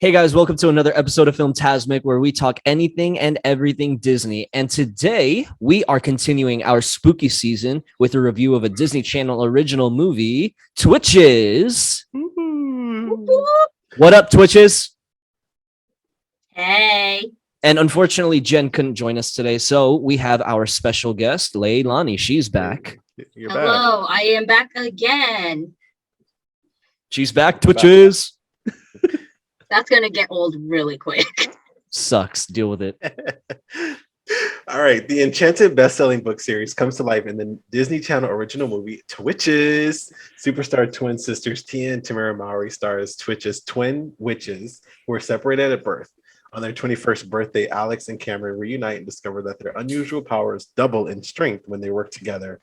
Hey guys, welcome to another episode of Filmtasmic where we talk anything and everything Disney. And today we are continuing our spooky season with a review of a Disney Channel original movie, Twitches. What up, Twitches? Hey. And unfortunately, Jen couldn't join us today, so we have our special guest, Leilani. She's back. You're Hello, back. I am back again. She's back, Twitches. That's going to get old really quick. Sucks. Deal with it. All right. The enchanted best-selling book series comes to life in the Disney Channel original movie, Twitches. Superstar twin sisters Tia and Tamara Mowry stars Twitches twin witches who were separated at birth. On their 21st birthday, Alex and Cameron reunite and discover that their unusual powers double in strength when they work together,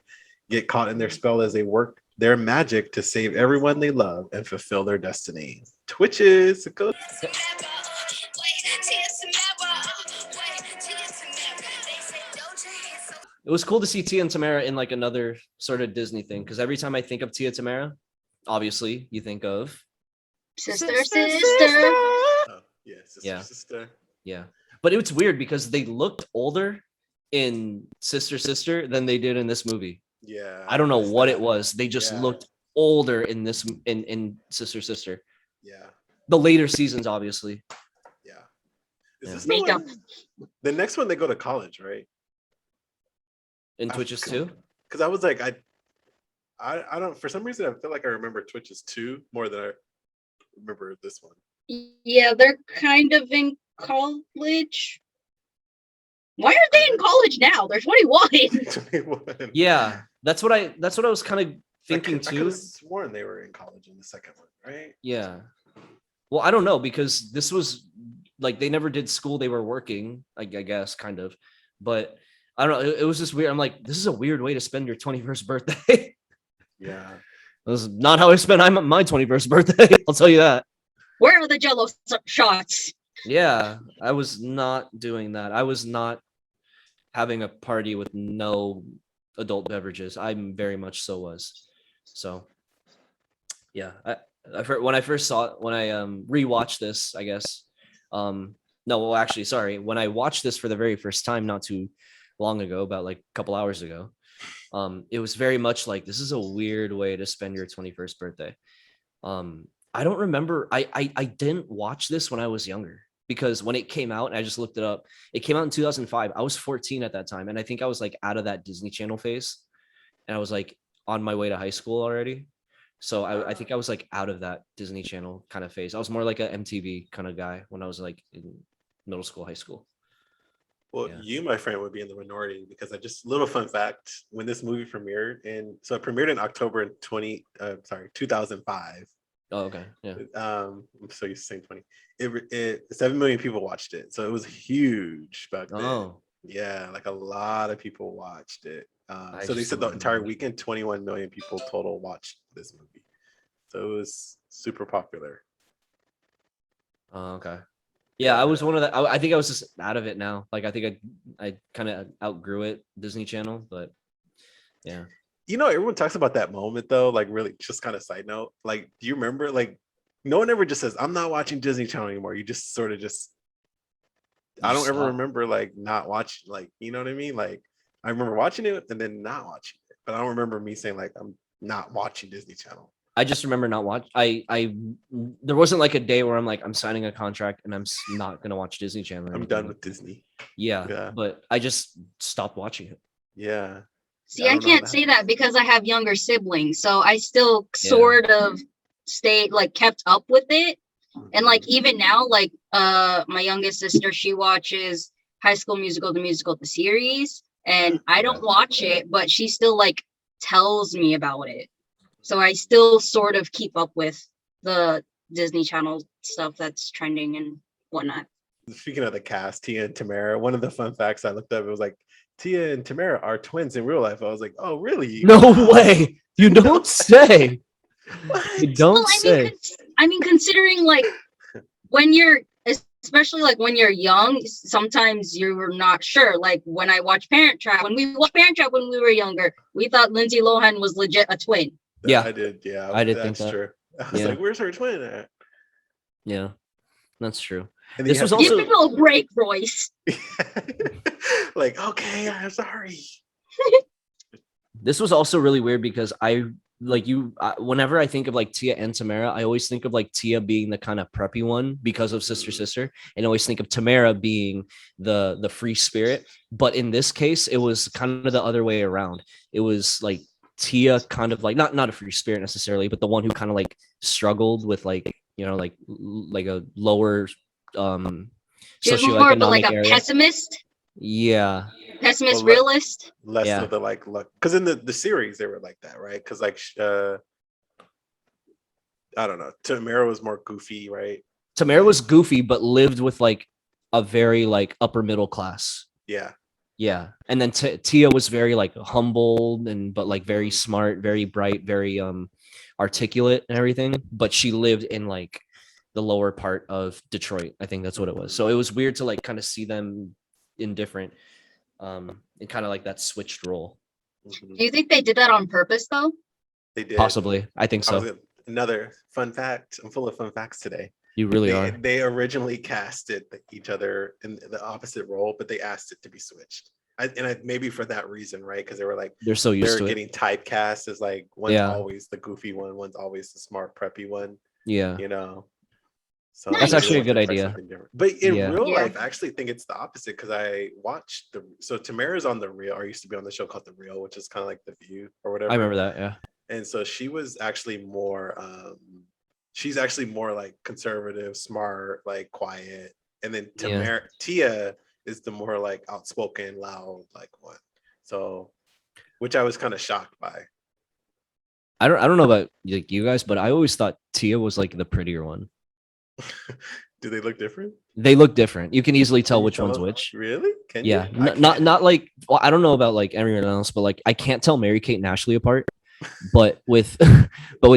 get caught in their spell as they work their magic to save everyone they love and fulfill their destiny. Twitches. It was cool to see Tia and Tamara in like another sort of Disney thing, because every time I think of Tia Tamara, obviously you think of sister. Oh, yeah, sister. Yeah. But it's weird because they looked older in Sister than they did in this movie. Yeah. I don't know what it was. They just looked older in this in Sister. Yeah. The later seasons, obviously. Yeah. Is this makeup? The next one they go to college, right? In Twitches 2? Because I was like, I don't, for some reason I feel like I remember Twitches 2 more than I remember this one. Yeah, they're kind of in college. Why are they in college now? They're 21. Yeah, that's what I was kind of thinking too. I could have sworn they were in college in the second one, right? Yeah. Well, I don't know, because this was like they never did school; they were working, I guess, kind of. But I don't know. It was just weird. I'm like, this is a weird way to spend your 21st birthday. Yeah, this is not how I spent my 21st birthday. I'll tell you that. Where are the Jello shots? Yeah, I was not doing that. I was not having a party with no adult beverages. I very much so was. So, yeah, when I first saw it, when I rewatched this, I guess. No, well, actually, sorry. When I watched this for the very first time, not too long ago, about like a couple hours ago, it was very much like, this is a weird way to spend your 21st birthday. I don't remember. I didn't watch this when I was younger, because when it came out, and I just looked it up, it came out in 2005. I was 14 at that time. And I think I was like out of that Disney Channel phase. And I was like on my way to high school already. So I think I was like out of that Disney Channel kind of phase. I was more like a MTV kind of guy when I was like in middle school, high school. Well, you, my friend, would be in the minority, because I just, little fun fact, when this movie premiered, and so it premiered in October 2005. Oh, okay. Yeah. I'm so used to saying 20. It 7 million people watched it, so it was huge back then. Oh, yeah, like a lot of people watched it. So they said the entire weekend, 21 million people total watched this movie. So it was super popular. Oh, okay. Yeah, I was one of the. I think I was just out of it now. Like, I think I kind of outgrew it, Disney Channel, but yeah. You know, everyone talks about that moment though, like really just kind of side note. Like, do you remember, like, no one ever just says, I'm not watching Disney Channel anymore. You just sort of I don't ever remember like not watching, like, you know what I mean? Like, I remember watching it and then not watching it, but I don't remember me saying like, I'm not watching Disney Channel. I just remember not watch. There wasn't like a day where I'm like, I'm signing a contract and I'm not going to watch Disney Channel. I'm done with Disney. Yeah. But I just stopped watching it. Yeah. See, I can't say that because I have younger siblings, so I still sort of kept up with it. And like even now, like my youngest sister, she watches High School Musical, the series, and I don't watch it, but she still like tells me about it. So I still sort of keep up with the Disney Channel stuff that's trending and whatnot. Speaking of the cast, Tia and Tamara, one of the fun facts I looked up, it was like, Tia and Tamara are twins in real life. I was like, oh, really? No way. You don't say. You don't say. I mean, considering like when you're, especially like when you're young, sometimes you're not sure. Like when I watched Parent Trap, when we watched Parent Trap when we were younger, we thought Lindsay Lohan was legit a twin. Yeah, I did. Yeah, I did think that. True. I was like, where's her twin at? Yeah. That's true. And This was Give also me a little break, Royce. like, okay, I'm sorry. This was also really weird because whenever I think of like Tia and Tamara, I always think of like Tia being the kind of preppy one because of sister, and always think of Tamara being the free spirit. But in this case, it was kind of the other way around. It was like Tia kind of like not a free spirit necessarily, but the one who kind of like struggled with like, you know, like a lower She was more of like socioeconomic a area. pessimist, Yeah. Well, realist. Less Yeah. of the like luck, because in the series they were like that, right? Because like I don't know, Tamara was more goofy, right? Tamara was goofy, but lived with like a very like upper middle class. Yeah. Yeah. And then Tia was very like humble but like very smart, very bright, very articulate and everything. But she lived in like the lower part of Detroit. I think that's what it was. So it was weird to like kind of see them in different in kind of like that switched role. Mhm. Do you think they did that on purpose though? They did. Possibly. I think so. Another fun fact. I'm full of fun facts today. You really are. They originally casted each other in the opposite role, but they asked it to be switched. Maybe for that reason, right? Because they were like, They're so used to it. getting typecast as like one's always the goofy one, one's always the smart preppy one. Yeah. You know. So Nice. That's actually a good idea. But in Yeah. real Yeah. life, I actually think it's the opposite because I watched so Tamara's on The Real, or used to be on the show called The Real, which is kind of like The View or whatever. I remember that. Yeah. And so she was actually more she's actually more like conservative, smart, like quiet. And then Tia is the more like outspoken, loud, like one. So which I was kind of shocked by. I don't know about like you guys, but I always thought Tia was like the prettier one. Do they look different? They look different. You can easily tell Can you which one's tell? which. Really? Can Yeah. you? Not like, well, I don't know about like everyone else, but like I can't tell Mary Kate and Ashley apart. But with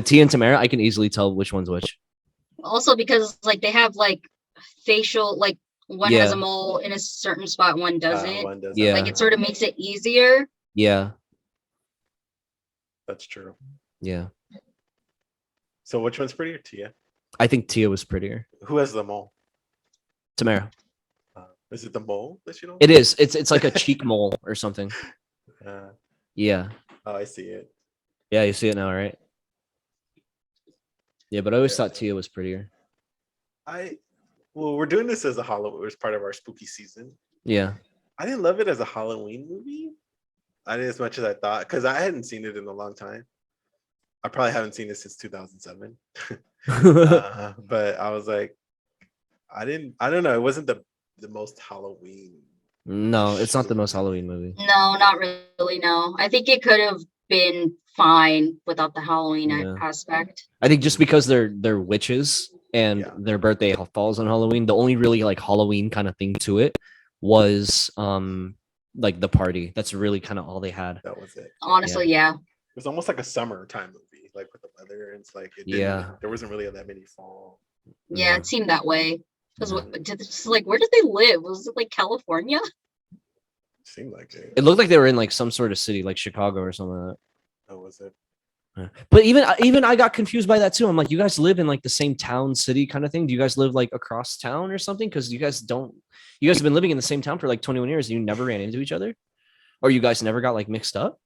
Tia and Tamara, I can easily tell which one's which. Also because like they have like facial, like one has a mole in a certain spot, one doesn't. One doesn't. Yeah. Like it sort of makes it easier. Yeah. That's true. Yeah. So which one's prettier, Tia? I think Tia was prettier. Who has the mole? Tamara. Is it the mole that you don't? It is. It's like a cheek mole or something. Yeah. Oh, I see it. Yeah, you see it now, right? Yeah, but I always thought Tia was prettier. Well, we're doing this as a Halloween, as part of our spooky season. Yeah. I didn't love it as a Halloween movie. I didn't as much as I thought, because I hadn't seen it in a long time. I probably haven't seen it since 2007. But I was like, I don't know. It wasn't the most Halloween. No, it's not the most Halloween movie. No, not really. No, I think it could have been fine without the Halloween aspect. I think just because they're witches and their birthday falls on Halloween, the only really like Halloween kind of thing to it was like the party. That's really kind of all they had. That was it. Honestly, yeah. It was almost like a summertime movie, like with the weather. And it's like there wasn't really that many fall. Yeah, it seemed that way. Because just like, where did they live? Was it like California? Seemed like it. It looked like they were in like some sort of city, like Chicago or something like that. Oh, was it? But even I got confused by that too. I'm like, you guys live in like the same town, city kind of thing. Do you guys live like across town or something? Because you guys have been living in the same town for like 21 years. And you never ran into each other, or you guys never got like mixed up.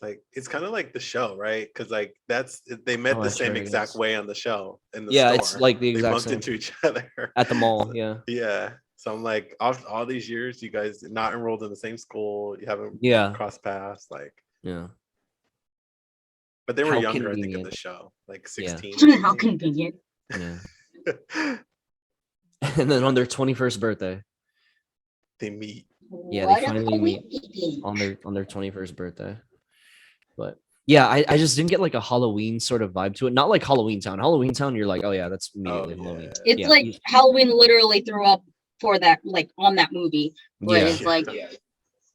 Like it's kind of like the show, right? Because like they met the same exact way on the show in the store. It's like the exact they bumped same. into each other At the mall. Yeah. Yeah. So I'm like, all these years, you guys not enrolled in the same school. You haven't crossed paths, like. Yeah. But they were younger, I think, in the show, like 16. Yeah. How convenient. Yeah. And then on their 21st birthday, they meet. Yeah, they finally meet on their 21st birthday. But yeah, I just didn't get like a Halloween sort of vibe to it. Not like Halloween Town. Halloween Town, you're like, oh yeah, that's immediately Halloween. It's like Halloween literally threw up for that, like on that movie. Where it's like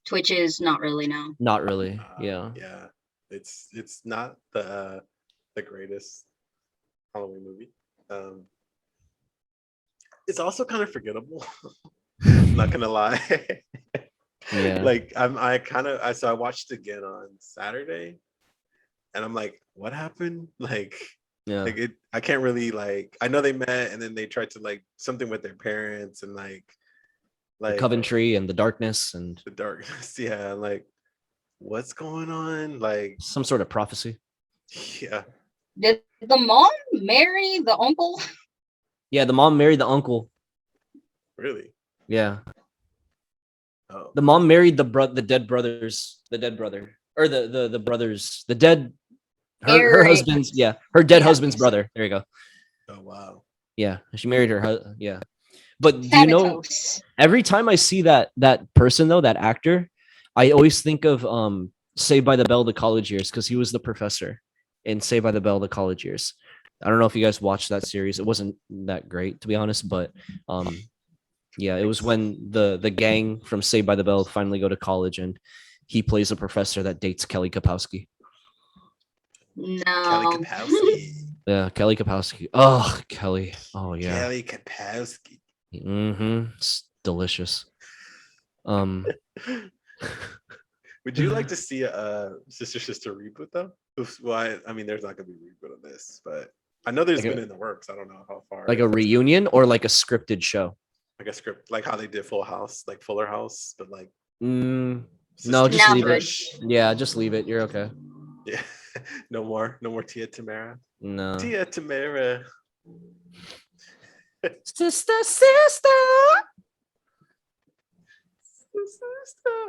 Twitch is not really now. Not really. Yeah. Yeah. It's not the greatest Halloween movie. It's also kind of forgettable. I'm not gonna lie. Yeah. Like so I watched it again on Saturday, and I'm like, what happened? Like Yeah. Like it, I can't really like. I know they met and then they tried to like something with their parents and The Coventry and the darkness and the darkness. Yeah, like what's going on? Like, some sort of prophecy. yeah, Did the mom marry the uncle? Yeah, the mom married the uncle. really. Yeah. Oh, The mom married the dead brother, or the brothers, the dead her Eric. husband's her dead Yeah. husband's brother. There you go. oh wow. Yeah, she married her. Yeah, but do you know? Thanatos. Every time I see that person though, that actor, I always think of Saved by the Bell, the college years, because he was the professor in Saved by the Bell, the college years. I don't know if you guys watched that series. It wasn't that great, to be honest, but yeah, it was when the gang from Saved by the Bell finally go to college, and he plays a professor that dates Kelly Kapowski. Kelly No. Kapowski. Yeah, Kelly Kapowski. Oh, Kelly. Oh yeah. Kelly Kapowski. It's delicious. Would you like to see a sister reboot though? Well, I mean, there's not gonna be a reboot of this, but I know there's Like been in the works. I don't know how far. like a reunion or like a scripted show. Like a script, like how they did Full House, like Fuller House, but like No, sister just Now leave good. it. Yeah, just leave it. You're okay. Yeah, no more Tia Tamara. No. Tia Tamara. Sister.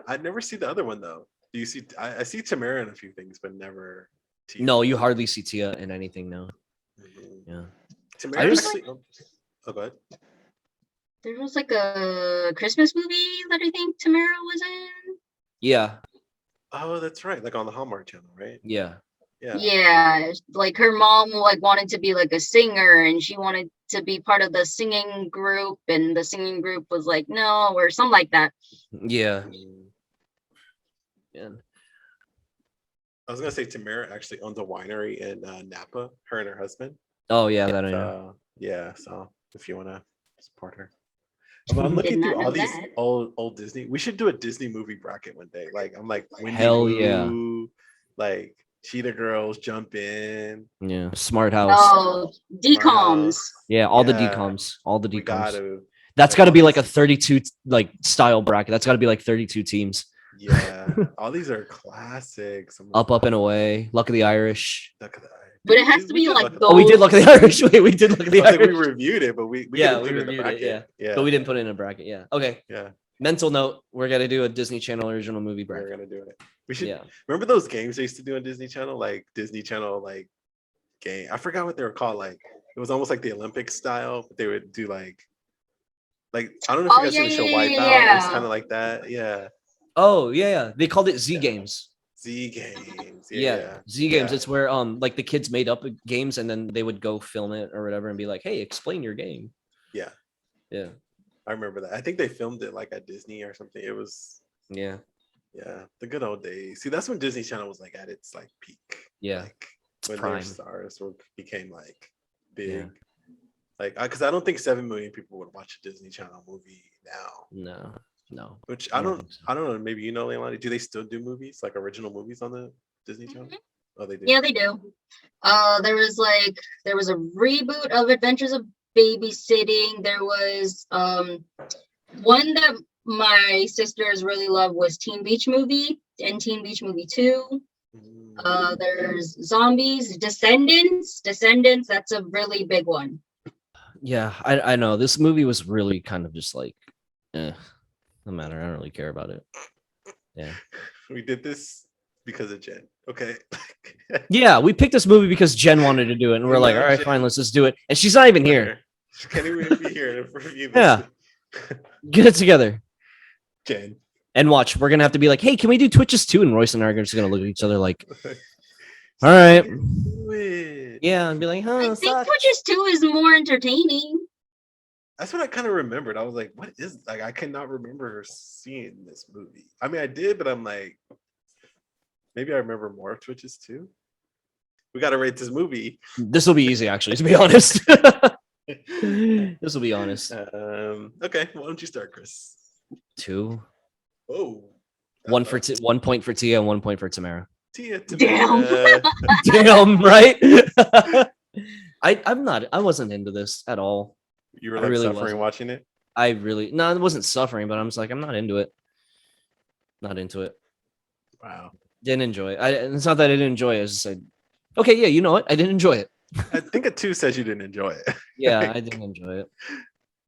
I never see the other one though. Do you see? I see Tamara in a few things, but never Tia. No, you hardly see Tia in anything now. Mhm. Yeah. Tamara I just- actually. Oh, go ahead. There was like a Christmas movie that I think Tamara was in. Yeah. Oh, that's right. Like on the Hallmark Channel, right? Yeah. Yeah. Yeah, like her mom like wanted to be like a singer and she wanted to be part of the singing group and the singing group was like no or something like that. Yeah. Mm. Yeah. I was gonna say Tamara actually owns a winery in Napa. Her and her husband. Oh yeah, that I know. Yeah. So if you wanna support her. I'm looking Did not through all know these that. old Disney. We should do a Disney movie bracket one day. Like I'm like Wendy Hell yeah. Wu, like Cheetah Girls, Jump In. Yeah. Smart House. Oh, decoms. Yeah, all the Yeah. decoms. All the We decoms. gotta. That's like, got to all be like a these- 32 like style bracket. That's got to be like 32 teams. Yeah, all these are classics. I'm Up like, and away. Luck of the Irish. Luck of the Irish. But it Did- has did to we be do like Luck of the Oh, we did Luck of the Irish. Wait, we did Luck of the I was like, we Irish. reviewed it, but we Yeah, could we include it in the reviewed it, bracket. Yeah, But we didn't put it in a bracket. Yeah. Okay. yeah, Mental note: we're gonna do a Disney Channel original movie we're bracket. gonna do it. We should Yeah. remember those games they used to do on Disney Channel, like Disney Channel, like game. I forgot what they were called. Like it was almost like the Olympic style, but they would do like I don't know if Oh, you guys yeah, seen the show yeah, Wipeout. yeah, It was yeah. kind of like that. Yeah, Oh yeah. They called it Z Yeah. Games. Z games. Yeah. Z Games. Yeah. It's where like the kids made up games and then they would go film it or whatever and be like, "Hey, explain your game." Yeah, Yeah. I remember that. I think they filmed it like at Disney or something. It was Yeah. the good old days. See, that's when Disney Channel was like at its like peak. Yeah. Like It's when prime. their stars became like big. Yeah. Like, because I don't think 7 million people would watch a Disney Channel movie now. No. Which I I don't don't, think so. I don't know. Maybe you know, Leilani. Do they still do movies like original movies on the Disney Channel? Mhm. Oh, they do. Yeah, they do. There was a reboot of Adventures of Babysitting. There was one that my sisters really love was Teen Beach Movie and Teen Beach Movie 2. Mm. There's Zombies, Descendants. That's a really big one. Yeah, I know. This movie was really kind of just like, no matter. I don't really care about it. Yeah. We did this because of Jen. Okay. Yeah, we picked this movie because Jen wanted to do it, and we're like, all right, fine, let's just do it. And she's not even here. She can't even be here to review this. Yeah. Get it together Jen. and watch. We're gonna have to be like, hey, can we do Twitches too? And Royce and I are just gonna look at each other like, all right, Do it. yeah, and be like, I huh, think suck. Twitches 2 is more entertaining. That's what I kind of remembered. I was like, what is like I cannot remember seeing this movie. I mean I did, but I'm like, maybe I remember more of Twitches too. We gotta rate this movie. This will be easy, actually, to be honest. This will be honest. Okay, why don't you start, Kris? 2, Oh, 1 for 1 point for Tia and 1 point for Tamara. Tia, Damn. Tamara. Damn, right? I wasn't into this at all. You were I like really suffering wasn't. watching it. No, it wasn't suffering, but I'm just like, I'm not into it. Not into it. Wow. Didn't enjoy it. It's not that I didn't enjoy it. I just said, okay, yeah, you know what? I didn't enjoy it. I think a 2 says you didn't enjoy it. Yeah, I didn't enjoy it.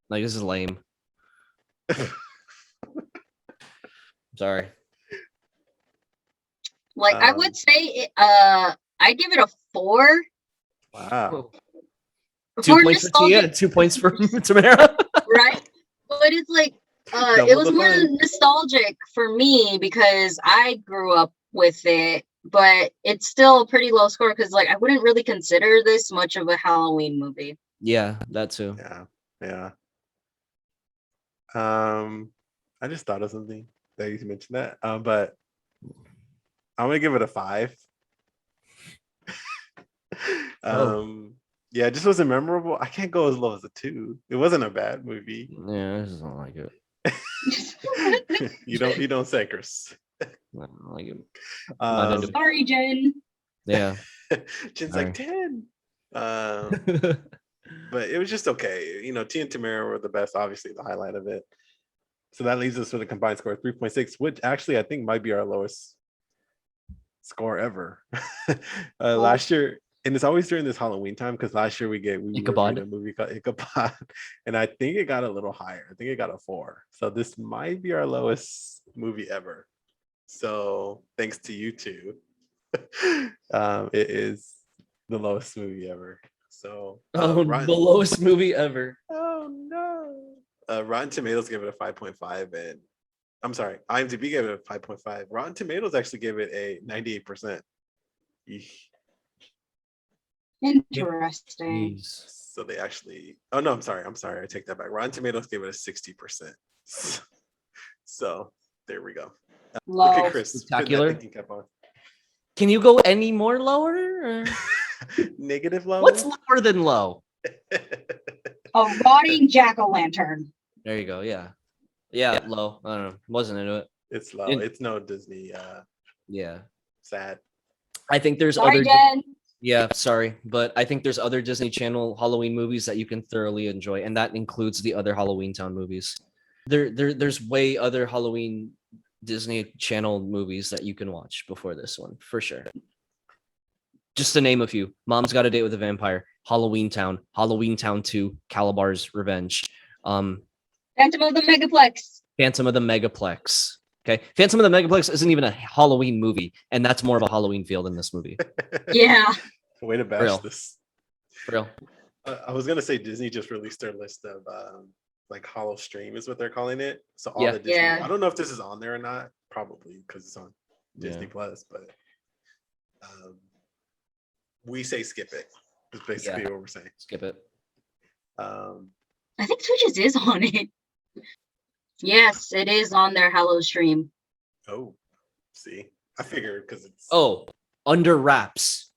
Like, this is lame. Sorry. Like I would say, I give it a 4. Wow. 2 points for Tia, 2 points for Tamara. Right? But it's like it was more nostalgic for me because I grew up with it, but it's still a pretty low score because like I wouldn't really consider this much of a Halloween movie. Yeah, that too. Yeah. I just thought of something that you mentioned that. But I'm gonna give it a 5. Yeah, it just wasn't memorable. I can't go as low as a 2. It wasn't a bad movie. Yeah, I just don't like it. You don't say, Kris. I don't like it. Sorry, Jen. Yeah. Jen's like 10. But it was just okay. You know, Tia and Tamara were the best, obviously the highlight of it. So that leaves us with a combined score of 3.6, which actually I think might be our lowest score ever. Last year, and it's always during this Halloween time because last year we reviewed a movie called Ichabod, and I think it got a little higher. I think it got a 4. So this might be our lowest movie ever. So thanks to you two, it is the lowest movie ever. So the lowest movie ever. Oh no. Rotten Tomatoes gave it a 5.5, and I'm sorry, IMDb gave it a 5.5. Rotten Tomatoes actually gave it a 98%. Eesh. Interesting. So they actually, oh no, I'm sorry, I take that back. Rotten Tomatoes gave it a 60%. So there we go. Look at Kris. Spectacular. Can you go any more lower? Or? Negative low? What's lower than low? A rotting jack-o'-lantern. There you go. Yeah, low. I don't know. Wasn't into it. It's low. It's no Disney. Yeah. Sad. I think there's sorry, Jen. Yeah, sorry, but I think there's other Disney Channel Halloween movies that you can thoroughly enjoy, and that includes the other Halloween Town movies. There's way other Halloween Disney Channel movies that you can watch before this one, for sure. Just to name a few: Mom's Got a Date with a Vampire, Halloween Town 2, Calabar's Revenge, Phantom of the Megaplex. Phantom of the Megaplex. Okay, Phantom of the Megaplex isn't even a Halloween movie, and that's more of a Halloween feel than this movie. Yeah. Way to bash this. For real. I was gonna say Disney just released their list of like Hollow Stream is what they're calling it. So all the Disney. I don't know if this is on there or not. Probably because it's on Disney Plus, but we say skip it. Is basically what we're saying. Skip it. I think Twitches is on it. Yes, it is on their Hello stream. Oh, see, I figured because it's Under Wraps.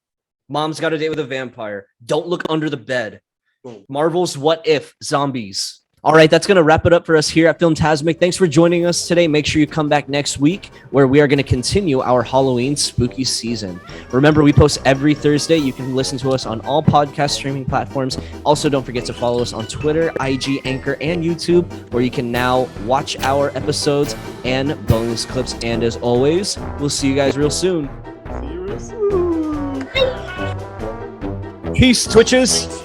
Mom's Got a Date with a Vampire. Don't Look Under the Bed. Boom. Marvel's What If Zombies. All right, that's going to wrap it up for us here at Filmtasmic. Thanks for joining us today. Make sure you come back next week where we are going to continue our Halloween spooky season. Remember, we post every Thursday. You can listen to us on all podcast streaming platforms. Also, don't forget to follow us on Twitter, IG, Anchor, and YouTube, where you can now watch our episodes and bonus clips. And as always, we'll see you guys real soon. See you real soon. Peace, Twitches.